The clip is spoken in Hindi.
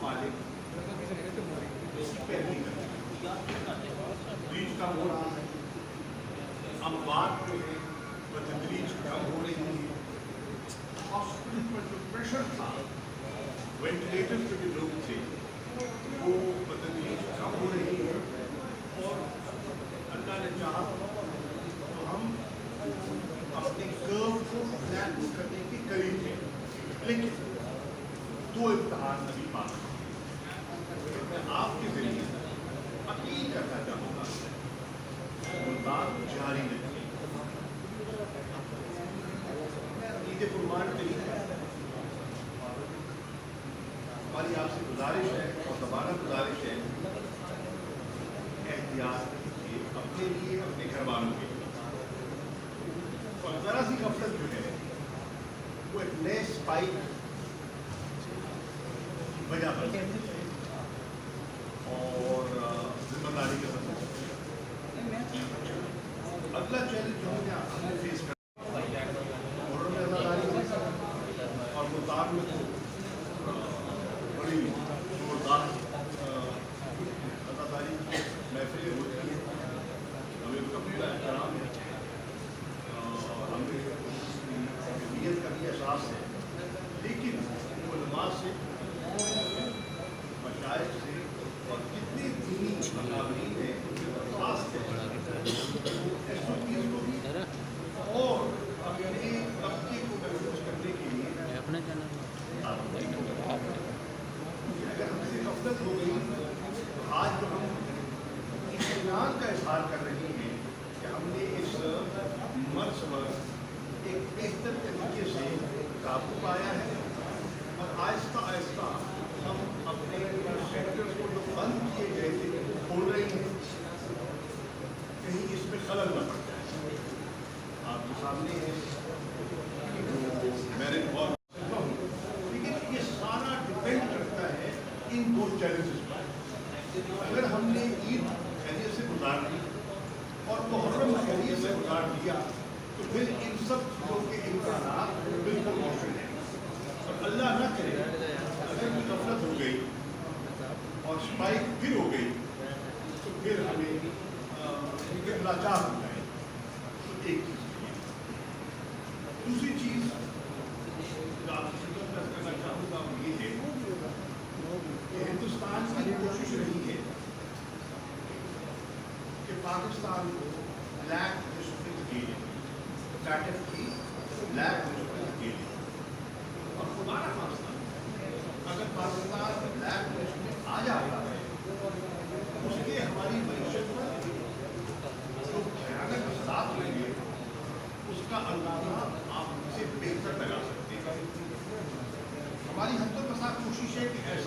मालिक ब्रीच कम हो रहा है, अमवात जो है बतदरीज कम हो रही है, हॉस्पिटल पर जो प्रेशर था, वेंटिलेटर्स पे जो लोग थे वो बतदरीज कम हो रही है और अल्लाह ने चाहा तो हम अपने कर्व को प्लान करने के करीब हैं। लेकिन दो इम्तहान अभी बाकी मैं आपके जरिए अपील करना चाहूँगा, मुल्तान जारी रखिए। ईद कुर्बान करीब है, हमारी आपसे गुजारिश है और दोबारा गुजारिश है, एहतियात कीजिए अपने लिए, अपने घर वालों के लिए। और जरा सी गफलत जो है वो एक नए स्पाइक वजह बन सकती है और जिम्मेदारी के साथ अगला चैलेंज जो है हमने फेस कर और मुल्तान में तो बड़ी जोरदार अदादारी महफिलें होती हैं, हमें उसका पूरा एहतराम है, हमें नीयत का भी एहसास है। लेकिन उलमा से, मशाइख से और कितने दीनी अकाबरीन हैं उनके दरख्वास्त है SOPs को भी और अपने तबके को महफूज करने के लिए अगर हमसे गफलत हो गई तो आज जो हम इत्मीनान का इजहार कर रहे हैं कि हमने इस मर्ज पर एक बेहतर तरीके से काबू पाया है और आहिस्ता आहिस्ता हम अपने सेक्टर्स को जो बंद किए गए थे खोल रहे हैं, कहीं इसमें खलल न पड़ जाए। आपके सामने है मैंने बहुत, लेकिन ये सारा डिपेंड करता है इन दो चैलेंजेस पर। अगर हमने ईद खैरियत से गुजार ली और मुहर्रम खैरियत से गुजार दिया तो फिर इन सब चीज़ों के इम्कानात बिल्कुल मौजूद हैं। और अल्लाह न करे अगर कोई गफलत हो गई और स्पाइक फिर हो गई तो फिर हमें लाचार हो जाए। तो एक चीज़, दूसरी चीज़ जो आपसे खिदमत करना चाहूँगा वो ये है कि हिंदुस्तान की कोशिश रही है कि पाकिस्तान को ब्लैक लिस्ट में धकेले, स्टेटस की ब्लैक लिस्ट में धकेले। और खुदा ना खास्ता अगर पाकिस्तान ब्लैक लिस्ट में आ जाता है उसके हमारी मईशत पर जो भयानक असरात होंगे उसका अंदाजा आप उनसे बेहतर लगा सकते हैं। हमारी हद तक कोशिश है कि ऐसा